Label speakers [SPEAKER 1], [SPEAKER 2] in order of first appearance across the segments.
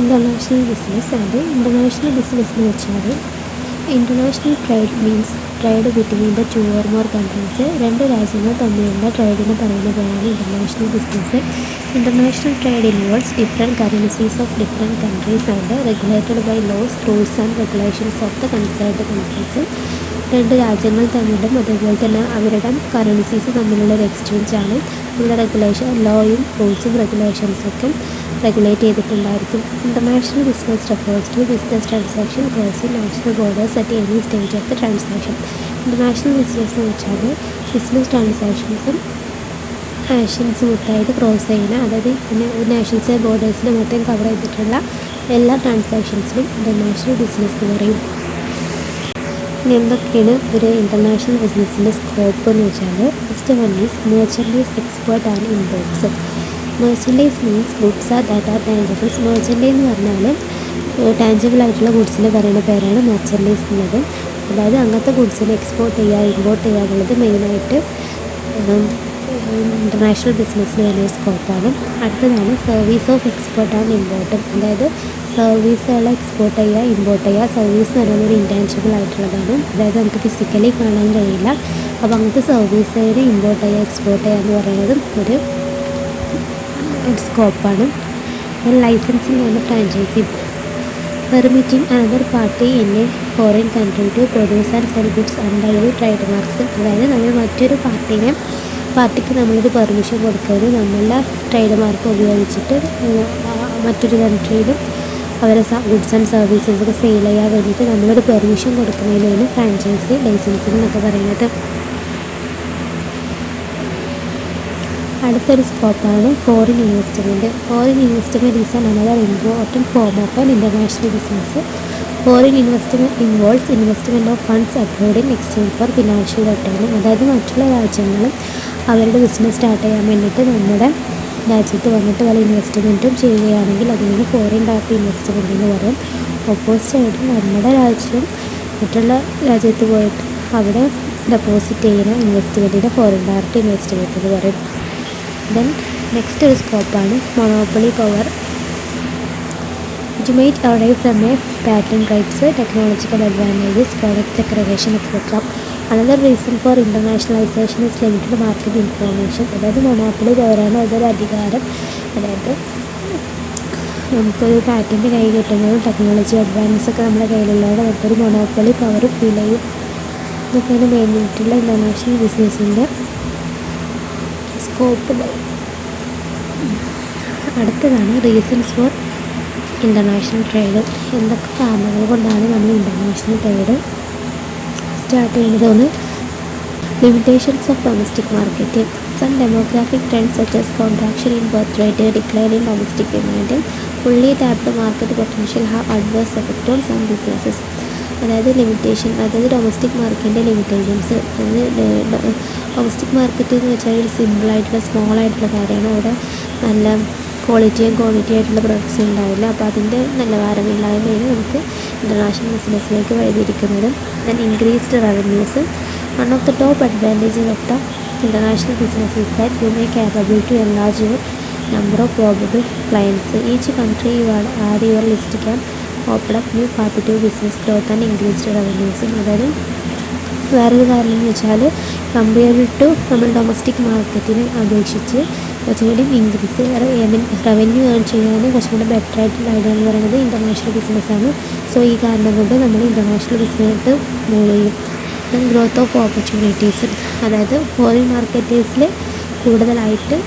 [SPEAKER 1] International business and international business എന്ന് വെച്ചാൽ international trade means trade between the two or more countries. രണ്ട് രാജ്യങ്ങൾ തമ്മിലുള്ള ട്രേഡിന് പറയുന്ന പേരാണ് international business. International trade involves different currencies of different countries and regulated by laws, rules and regulations of the concerned countries. രണ്ട് രാജ്യങ്ങൾ തമ്മിലും അതേപോലെ തന്നെ അവരുടെ കറൻസീസ് തമ്മിലുള്ള ഒരു എക്സ്ചേഞ്ചാണ്. നമ്മുടെ ലോയും റൂൾസും റെഗുലേഷൻസൊക്കെ റെഗുലേറ്റ് ചെയ്തിട്ടുണ്ടായിരിക്കും. International business refers to business transaction crossing national borders at any stage of the transaction. International business എന്ന് വെച്ചാൽ ബിസിനസ് ട്രാൻസാക്ഷൻസും നാഷൻസും അതായത് ക്രോസ് ചെയ്യുന്ന, അതായത് നാഷൻസ് ബോർഡേഴ്സിനെ മൊത്തം കവർ ചെയ്തിട്ടുള്ള എല്ലാ ട്രാൻസാക്ഷൻസിനും ഇൻ്റർനാഷണൽ ബിസിനസ് എന്ന് പറയും. ഇനി എന്തൊക്കെയാണ് ഒരു ഇൻ്റർനാഷണൽ ബിസിനസ്സിൻ്റെ സ്കോപ്പ് എന്ന് വെച്ചാൽ, first one is merchandise export and imports. Merchandise means goods are that are tangibles. Merchandise എന്ന് പറഞ്ഞാൽ ടാഞ്ചിബിൾ ആയിട്ടുള്ള ഗുഡ്സിന് പറയുന്ന പേരാണ് മെർച്ചൻഡൈസ് എന്നുള്ളത്. അതായത് അങ്ങനത്തെ ഗുഡ്സിനെ എക്സ്പോർട്ട് ചെയ്യുക, ഇമ്പോർട്ട് ചെയ്യുക എന്നുള്ളത് മെയിനായിട്ട് ഇൻ്റർനാഷണൽ ബിസിനസ്സിന് വലിയ സ്കോപ്പാണ്. അടുത്തതാണ് service of export and import. അതായത് സർവീസുകൾ എക്സ്പോർട്ട് ചെയ്യുക, ഇമ്പോർട്ട് ചെയ്യുക. സർവീസ് എന്ന് പറയുന്നത് ഒരു ഇൻറ്റാഞ്ചിബിൾ ആയിട്ടുള്ളതാണ്, അതായത് നമുക്ക് ഫിസിക്കലി കാണാൻ കഴിയില്ല. അപ്പോൾ അങ്ങനത്തെ സർവീസുകൾ ഇമ്പോർട്ട് ചെയ്യുക, എക്സ്പോർട്ട് ചെയ്യുക എന്ന് പറയുന്നതും ഒരു സ്കോപ്പാണ്. Licensing and franchising, permitting another party in a foreign country to produce and sell goods under ഒരു ട്രേഡ് മാർക്സ്. അതായത് നമ്മൾ മറ്റൊരു പാർട്ടിക്ക് നമ്മളൊരു പെർമിഷൻ കൊടുക്കുന്നത് നമ്മളുടെ ട്രേഡ് മാർക്ക് ഉപയോഗിച്ചിട്ട് മറ്റൊരു കൺട്രിയിലും അവരെ ഗുഡ്സ് ആൻഡ് സർവീസസ് ഒക്കെ സെയിൽ ചെയ്യാൻ വേണ്ടിയിട്ട് നമ്മളൊരു പെർമിഷൻ കൊടുക്കുന്നതിനാണ് ഫ്രാഞ്ചൈസി, ലൈസൻസിങ് എന്നൊക്കെ പറയുന്നത്. അടുത്തൊരു സ്കോപ്പാണ് foreign investment. Foreign investment is another important form of an international business. Foreign investment involves investment of funds abroad in exchange for financial return. അതായത് മറ്റുള്ള രാജ്യങ്ങളും അവരുടെ ബിസിനസ് സ്റ്റാർട്ട് ചെയ്യാൻ വേണ്ടിയിട്ട് നമ്മുടെ രാജ്യത്ത് വന്നിട്ട് പല ഇൻവെസ്റ്റ്മെൻറ്റും ചെയ്യുകയാണെങ്കിൽ അതിനാണ് ഫോറിൻ ഡയറക്റ്റ് ഇൻവെസ്റ്റ്മെൻറ്റ് എന്ന് പറയും. ഓപ്പോസിറ്റായിട്ട് നമ്മുടെ രാജ്യം മറ്റുള്ള രാജ്യത്ത് പോയിട്ട് അവിടെ ഡെപ്പോസിറ്റ് ചെയ്യുന്ന ഇൻവെസ്റ്റ്മെൻറ്റിനെ ഫോറിൻ ഡയറക്റ്റ് ഇൻവെസ്റ്റ്മെൻറ്റ് എന്ന് പറയും. ദെൻ നെക്സ്റ്റ് ഒരു സ്കോപ്പാണ് monopoly power. It might arrive from a patent rights, technological advantages, product segregation etcetera. Another reason for internationalisation is limited market information. അതായത് മൊണോപ്പൊളി പവറാണ് അതൊരു അധികാരം. അതായത് നമുക്കൊരു പാറ്റൻറ്റ് കൈ കിട്ടുന്നതും ടെക്നോളജി അഡ്വാൻസ് ഒക്കെ നമ്മുടെ കയ്യിലുള്ളതോടെ നമുക്കൊരു മൊണോപ്പൊളി പവർ ഫീൽ ചെയ്യും. ഇതൊക്കെയാണ് മെയിനായിട്ടുള്ള ഇൻ്റർനാഷണൽ ബിസിനസ്സിൻ്റെ സ്കോപ്പ്. അടുത്തതാണ് റീസൺസ് ഫോർ ഇൻ്റർനാഷണൽ ട്രേഡ്. എന്തൊക്കെ കാരണങ്ങൾ കൊണ്ടാണ് നമ്മൾ ഇൻ്റർനാഷണൽ ട്രേഡ് സ്റ്റാർട്ട് ചെയ്യുന്നതെന്ന്. Limitations of domestic market. Some demographic trends such as contraction in birth rate, decline in domestic demand, fully tapped market potential have adverse effect on some businesses. അതായത് limitation, അതായത് domestic മാർക്കറ്റിൻ്റെ limitations. അതായത് domestic market എന്ന് വെച്ചാൽ ഒരു സിമ്പിളായിട്ടുള്ള സ്മോളായിട്ടുള്ള കാര്യമാണ്. അവിടെ നല്ല ക്വാളിറ്റിയും ക്വാണ്ടിറ്റി ആയിട്ടുള്ള പ്രൊഡക്ട്സ് ഉണ്ടാവില്ല. അപ്പോൾ അതിൻ്റെ നിലവാരമില്ലായ്മയാണ് നമുക്ക് ഇൻ്റർനാഷണൽ ബിസിനസ്സിലേക്ക് വഴിതിരിക്കുന്നത്. Then increased revenues. One of the top advantages of the international business is that you may capable to enlarge your number of probable clients. Each country you add your list can open up new path to business growth and increased revenues. അതായത് വേറൊരു കാരണം എന്ന് വെച്ചാൽ compared to നമ്മൾ domestic മാർക്കറ്റിനെ അപേക്ഷിച്ച് കുറച്ചും കൂടി ഇൻക്രീസ് റവന്യൂ ഏൺ ചെയ്യാനും കുറച്ചും കൂടി ബെറ്റർ ആയിട്ടുള്ള ഐഡിയ എന്ന് പറയുന്നത് ഇൻ്റർനാഷണൽ ബിസിനസ്സാണ്. സോ ഈ കാരണം കൊണ്ട് നമ്മൾ ഇൻ്റർനാഷണൽ ബിസിനസ് മൂവ് ചെയ്യും. Then growth of opportunities. അതായത് ഫോറിൻ മാർക്കറ്റേഴ്സിൽ കൂടുതലായിട്ട്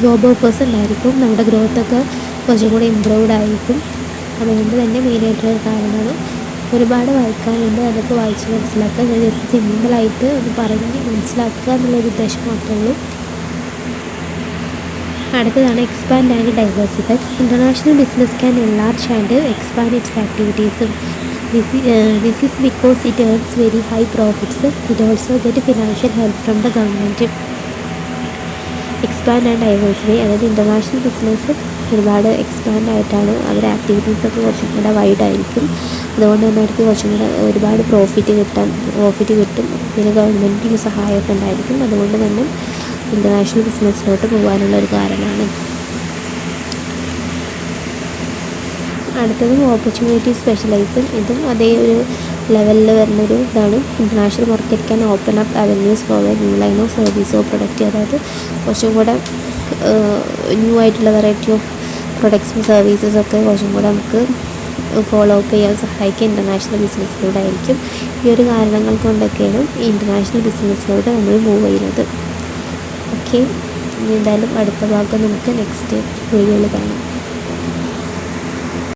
[SPEAKER 1] ജോബ് ഓഫേഴ്സ് ഉണ്ടായിരിക്കും, നമ്മുടെ ഗ്രോത്തൊക്കെ കുറച്ചും കൂടി ഇമ്പ്രൂവ്ഡ് ആയിരിക്കും. അതുകൊണ്ട് തന്നെ മെയിനായിട്ടുള്ള കാരണമാണ്. ഒരുപാട് വായിക്കാനുണ്ട്, അതൊക്കെ വായിച്ച് മനസ്സിലാക്കുക. ഞാൻ ജസ്റ്റ് സിമ്പിളായിട്ട് ഒന്ന് പറഞ്ഞ് മനസ്സിലാക്കുക എന്നുള്ളൊരു ഉദ്ദേശം മാത്രമേ ഉള്ളൂ. അടുത്തതാണ് expand and diversify. International business can enlarge and expand it's activities. This is because it earns very high profits. It also get financial help from the government. Expand and diversify, അതായത് ഇൻ്റർനാഷണൽ ബിസിനസ് ഒരുപാട് expand ആയിട്ടാണ് അവരുടെ ആക്ടിവിറ്റീസൊക്കെ കുറച്ചും കൂടെ വൈഡായിരിക്കും. അതുകൊണ്ട് തന്നെ അവർക്ക് കുറച്ചും കൂടെ ഒരുപാട് പ്രോഫിറ്റ് കിട്ടും. പിന്നെ ഗവൺമെൻറ്റിന് സഹായമൊക്കെ ഉണ്ടായിരിക്കും. അതുകൊണ്ട് തന്നെ ഇൻ്റർനാഷണൽ ബിസിനസ്സിലോട്ട് പോകാനുള്ള ഒരു കാരണമാണ്. അടുത്തതും ഓപ്പർച്യൂണിറ്റി സ്പെഷ്യലൈസും. ഇതും അതേ ഒരു ലെവലിൽ വരുന്നൊരു ഇതാണ്. International market can open up avenues for a new line of സർവീസോ പ്രൊഡക്റ്റ്. അതായത് കുറച്ചും കൂടെ ന്യൂ ആയിട്ടുള്ള വെറൈറ്റി ഓഫ് പ്രൊഡക്ട്സും സർവീസസൊക്കെ കുറച്ചും കൂടെ നമുക്ക് ഫോളോ അപ്പ് ചെയ്യാൻ സഹായിക്കുക ഇൻ്റർനാഷണൽ ബിസിനസ്സിലൂടെ ആയിരിക്കും. ഈ ഒരു കാരണങ്ങൾ കൊണ്ടൊക്കെയാണ് ഈ ഇൻ്റർനാഷണൽ ബിസിനസ്സിലൂടെ നമ്മൾ മൂവ് ചെയ്യുന്നത്. ഓക്കെ, ഇനി എന്തായാലും അടുത്ത ഭാഗം നമുക്ക് നെക്സ്റ്റ് വീഡിയോയിൽ കാണാം.